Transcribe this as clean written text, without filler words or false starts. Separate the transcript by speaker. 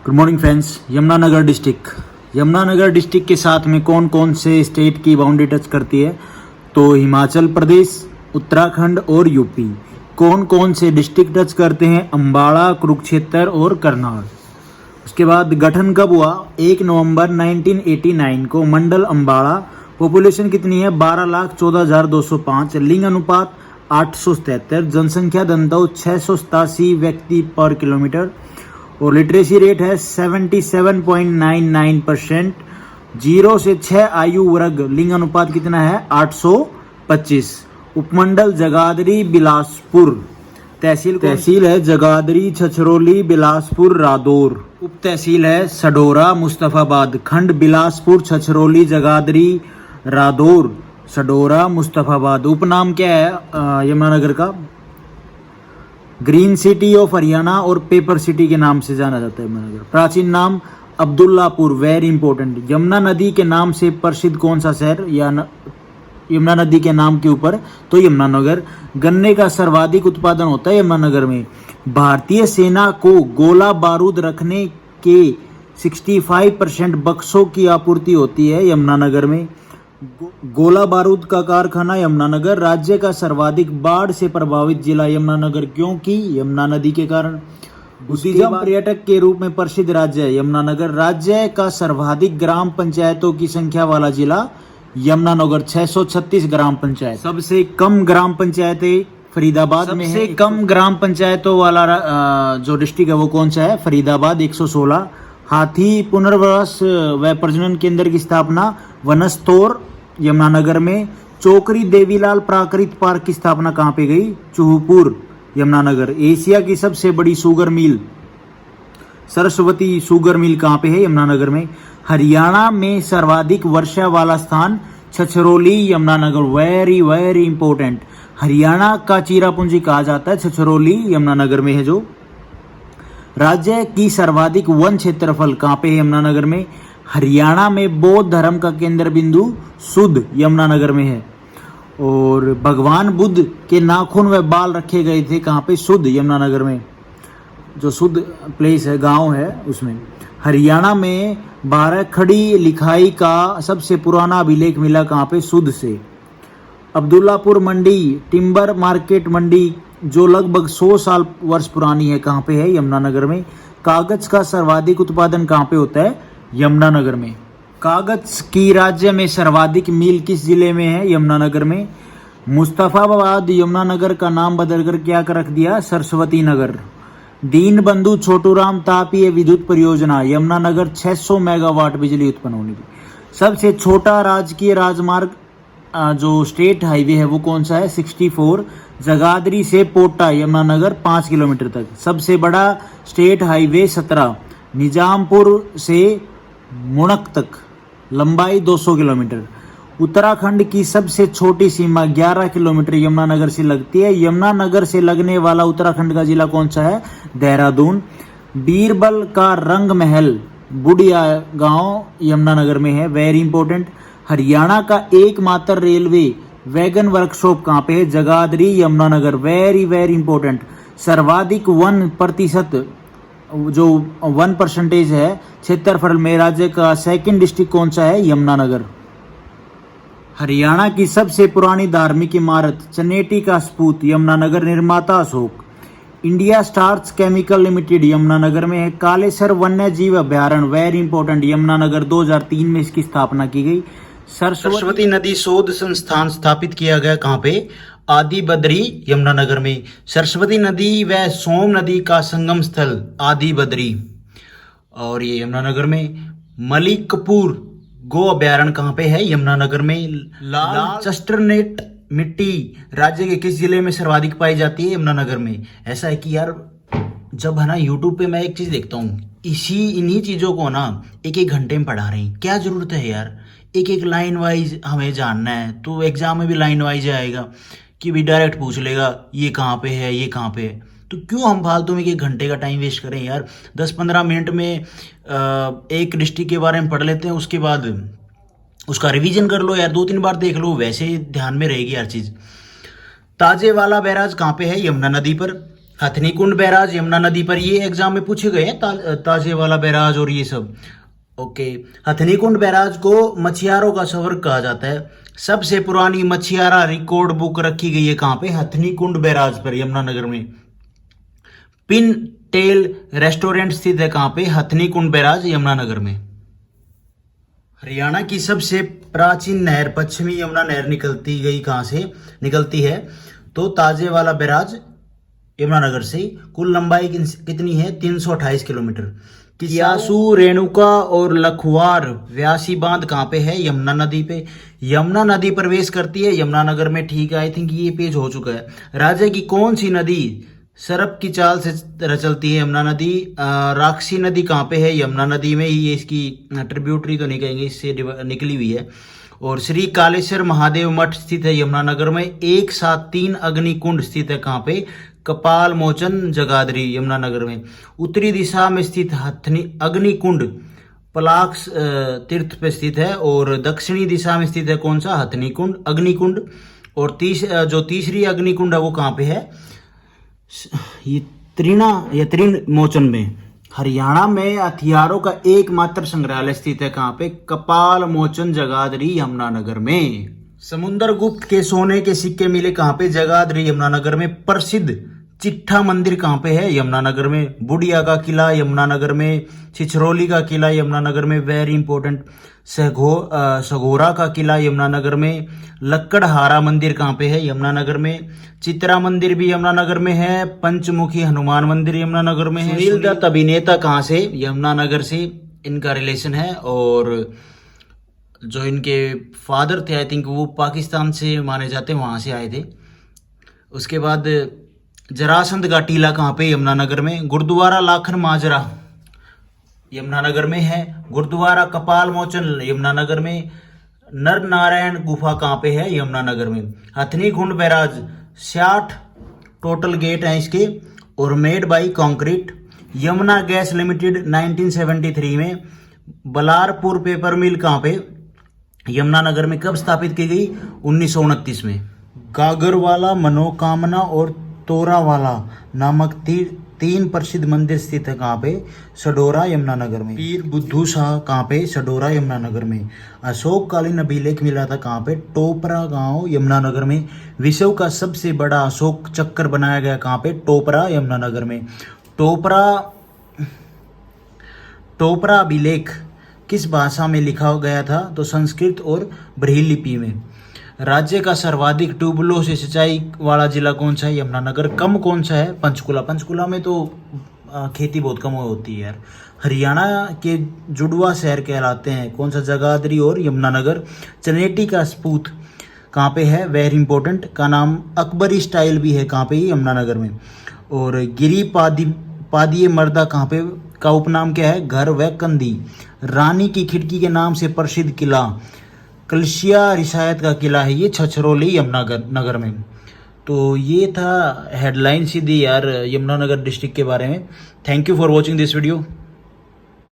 Speaker 1: Good morning friends. Yamunanagar district के साथ में कौन कौन से स्टेट की बाउंड्री टच करती है? तो हिमाचल प्रदेश, उत्तराखंड और यूपी। कौन कौन से डिस्ट्रिक्ट टच करते हैं? अम्बाड़ा, कुरुक्षेत्र और करनाल। उसके बाद गठन कब हुआ? 1 नवंबर 1989 को मंडल अम्बाड़ा। पॉपुलेशन कितनी है? 12,14,205। लिंग अनुपात 877। जनसंख्या घनत्व 687 व्यक्ति पर किलोमीटर। और लिटरेसी रेट है 77.99%। 0 से 6 आयु वर्ग। लिंग अनुपात कितना है? 825। उपमंडल जगाधरी, बिलासपुर। तहसील है जगाधरी, छछरौली, बिलासपुर, रादौर। उप तहसील है सढौरा, मुस्तफाबाद। खंड बिलासपुर, छछरौली, जगाधरी, रादौर, सढौरा, मुस्तफाबाद। उपनाम क्या है यमुनानगर का? ग्रीन सिटी ऑफ हरियाणा और पेपर सिटी के नाम से जाना जाता है यमुनानगर। प्राचीन नाम अब्दुल्लापुर, वेरी इंपॉर्टेंट। यमुना नदी के नाम से प्रसिद्ध कौन सा शहर या यमुना नदी के नाम के ऊपर? तो यमुनानगर। गन्ने का सर्वाधिक उत्पादन होता है यमुनानगर में। भारतीय सेना को गोला बारूद रखने के 65% बक्सों की आपूर्ति होती है यमुनानगर में। गोला बारूद का कारखाना यमुनानगर। राज्य का सर्वाधिक बाढ़ से प्रभावित जिला यमुनानगर, क्योंकि यमुना नदी के कारण। टूरिज्म पर्यटक के रूप में प्रसिद्ध राज्य है यमुनानगर। राज्य का सर्वाधिक ग्राम पंचायतों की संख्या वाला जिला यमुनानगर, 636 ग्राम पंचायत। सबसे कम ग्राम पंचायतें फरीदाबाद में है। सबसे कम ग्राम पंचायतों वाला जो डिस्ट्रिक्ट है वो कौन सा है? फरीदाबाद, 116। हाथी पुनर्वास व प्रजनन केंद्र की स्थापना वनस्तौर यमुनानगर में। चौकरी देवीलाल प्राकृतिक पार्क की स्थापना कहाँ पे गई? चूहपुर, यमुनानगर। एशिया की सबसे बड़ी sugar mill Saraswati sugar mill कहाँ पे है? यमुनानगर में। हरियाणा में सर्वाधिक वर्षा वाला स्थान Chhachhrauli, Yamunanagar. Very very important. Haryana का चीरापूंजी कहा जाता है छछरौली, यमुनानगर में है जो। राज्य की सर्वाधिक वन क्षेत्रफल कहाँ पे है? यमुनानगर में। हरियाणा में बौद्ध धर्म का केंद्र बिंदु सुध, यमुनानगर में है। और भगवान बुद्ध के नाखून व बाल रखे गए थे कहाँ पे? सुध, यमुनानगर में। जो सुध प्लेस है, गांव है, उसमें। हरियाणा में 12 खड़ी लिखाई का सबसे पुराना अभिलेख मिला कहाँ पे? सुध से। अब्दुल्लापुर मंडी, टिम्बर मार्केट मंडी, जो लगभग 100 वर्ष पुरानी है, कहाँ पे है? यमुनानगर में। कागज का सर्वाधिक उत्पादन कहाँ पे होता है? यमुनानगर में। कागज की राज्य में सर्वाधिक मिल किस जिले में है? यमुनानगर में। मुस्तफाबाद यमुनानगर का नाम बदलकर क्या कर रख दिया? सरस्वती नगर। दीन बंधु छोटूराम तापीय विद्युत परियोजना यमुनानगर, 600 मेगावाट बिजली उत्पन्न होने की। सबसे छोटा राजकीय राजमार्ग जो स्टेट हाईवे है वो कौन सा है? 64। जगाधरी से पोटा, यमुनानगर, 5 किलोमीटर तक। सबसे बड़ा स्टेट हाईवे 17, निजामपुर से मुणक तक, लंबाई 200 किलोमीटर। उत्तराखंड की सबसे छोटी सीमा 11 किलोमीटर यमुनानगर से लगती है। यमुनानगर से लगने वाला उत्तराखंड का जिला कौन सा है? देहरादून। बीरबल का रंग महल बुढ़िया गांव यमुनानगर में है, वेरी इंपॉर्टेंट। हरियाणा का एकमात्र रेलवे वैगन वर्कशॉप कहाँ पे है? Jagadhri, Yamunanagar, very very important. सर्वाधिक 1% जो 1% है क्षेत्रफल में राज्य का सेकंड डिस्ट्रिक्ट कौन सा है? यमुनानगर। हरियाणा की सबसे पुरानी धार्मिक इमारत चनेटी का सपूत, यमुनानगर। निर्माता Ashok. India starch chemical limited Yamunanagar में है। कालेसर वन्य जीव अभ्यारण्य, वेरी इंपॉर्टेंट, यमुनानगर। 2003 में इसकी स्थापना की गई। सरस्वती नदी शोध संस्थान स्थापित किया गया कहाँ पे? आदि बद्री, यमुनानगर में। सरस्वती नदी व सोम नदी का संगम स्थल आदि बद्री, और ये यमुनानगर में। मलिक कपूर गो अभ्यारण्य कहाँ पे है? यमुनानगर में। लाल चस्टरनेट मिट्टी राज्य के किस जिले में सर्वाधिक पाई जाती है? यमुनानगर में। ऐसा है कि यार जब है ना यूट्यूब पे मैं एक चीज देखता हूँ, इन्हीं चीजों को ना एक एक घंटे में पढ़ा रहे हैं। क्या जरूरत है यार? एक एक लाइन वाइज हमें जानना है, तो एग्जाम में भी लाइन वाइज आएगा कि भी डायरेक्ट पूछ लेगा ये कहाँ पे है, ये कहाँ पे है। तो क्यों हम फालतू में 1 घंटे का टाइम वेस्ट करें यार? 10-15 मिनट में एक डिस्ट्रिक्ट के बारे में पढ़ लेते हैं, उसके बाद उसका रिवीजन कर लो यार, 2-3 बार देख लो, वैसे ध्यान में रहेगी हर चीज़। ताजेवाला बैराज कहाँ पे है? यमुना नदी पर। हथनी कुंड बैराज यमुना नदी पर, ये एग्जाम में पूछे गए हैं, ताजे वाला बैराज और ये सब। ओके, हथनी कुंड बैराज को मछियारों का स्वर्ग कहा जाता है। सबसे पुरानी मछियारा रिकॉर्ड बुक रखी गई है कहाँ पे? हथनी कुंड बैराज पर, यमुनानगर में। पिन टेल रेस्टोरेंट स्थित है कहाँ पे? हथनी कुंड बैराज, यमुनानगर में। हरियाणा की सबसे प्राचीन नहर पश्चिमी यमुना नहर निकलती गई कहाँ से निकलती है? तो ताजे वाला बैराज, यमुनानगर से। कुल लंबाई कितनी है? 328 किलोमीटर। कियासू, रेणुका और लखवार व्यासी बांध कहाँ पे है? यमुना नदी पे। यमुना नदी प्रवेश करती है यमुनानगर में, ठीक है। आई थिंक ये पेज हो चुका है। राज्य की कौन सी नदी सरप की चाल से चलती है? यमुना नदी। राक्षसी नदी कहाँ पे है? यमुना नदी में ही। ये इसकी ट्रिब्यूटरी तो नहीं कहेंगे, इससे निकली हुई है। और श्री कालेश्वर महादेव मठ स्थित है यमुनानगर में। 173 अग्निकुंड स्थित है कहाँ पे? कपाल मोचन जगाधरी, यमुनानगर में। उत्तरी दिशा में स्थित हथनी अग्निकुंड पलाक्स तीर्थ पे स्थित है। और दक्षिणी दिशा में स्थित है कौन सा? हथनी कुंड अग्निकुंड। और जो तीसरी अग्निकुंड है वो कहाँ पे है? ये तृण मोचन में। हरियाणा में हथियारों का एकमात्र संग्रहालय स्थित है कहाँ पे? कपाल मोचन जगाधरी, यमुनानगर में। समुद्रगुप्त के सोने के सिक्के मिले कहाँ पे? जगाधरी, यमुनानगर में। प्रसिद्ध चिट्ठा मंदिर कहाँ पे है? यमुनानगर में। बुढ़िया का किला, यमुनानगर में। छिछरौली का किला, यमुनानगर में, वेरी इंपॉर्टेंट। सघोरा का किला, यमुनानगर में। लक्कड़हारा मंदिर कहाँ पे है? यमुनानगर में। चित्रा मंदिर भी यमुनानगर में है। पंचमुखी हनुमान मंदिर यमुनानगर में है। सुनील दत्त अभिनेता कहाँ से? यमुनानगर से इनका रिलेशन है। और जो इनके फादर थे, आई थिंक वो पाकिस्तान से माने जाते, वहाँ से आए थे। उसके बाद जरासंध का टीला कहाँ पे? यमुनानगर में। गुरुद्वारा लाखन माजरा यमुनानगर में है। गुरुद्वारा कपाल मोचन यमुनानगर में। नर नारायण गुफा कहाँ पे है? यमुनानगर में। हथनी कुंड बैराज 60 टोटल गेट हैं इसके, और made by concrete. Yamuna gas limited 1973 में। बलारपुर पेपर मिल कहाँ पे? यमुनानगर में। कब स्थापित की गई? 1929 में। गागरवाला, मनोकामना और तोरावाला नामक तीन प्रसिद्ध मंदिर स्थित है कहाँ पे? सडोरा, यमुनानगर में। पीर बुद्धू शाह कहाँ पे? सडोरा, यमुनानगर में। अशोककालीन अभिलेख मिला था कहाँ पे? टोपरा गांव, यमुनानगर में। विश्व का सबसे बड़ा अशोक चक्र बनाया गया कहाँ पे? टोपरा, यमुनानगर में। टोपरा अभिलेख किस भाषा में लिखा गया था? तो संस्कृत और ब्राह्मी लिपि में। राज्य का सर्वाधिक ट्यूबवेलों से सिंचाई वाला जिला कौन सा है? यमुनानगर। कम कौन सा है? पंचकुला। पंचकुला में तो खेती बहुत कम होती है यार। हरियाणा के जुड़वा शहर कहलाते हैं कौन सा? जगाधरी और यमुनानगर। चनेटी का सपूत कहाँ पे है? Very important. का नाम अकबरी स्टाइल भी है कहाँ पे? यमुनानगर में। और गिरी पादिये मर्दा कहाँ पे का उपनाम क्या है? घर व कंदी। रानी की खिड़की के नाम से प्रसिद्ध किला कलशिया रिसायत का किला है, ये छछरौली यमुनानगर में। तो ये था हेडलाइन सीधी यार यमुनानगर डिस्ट्रिक्ट के बारे में। Thank you for watching this video.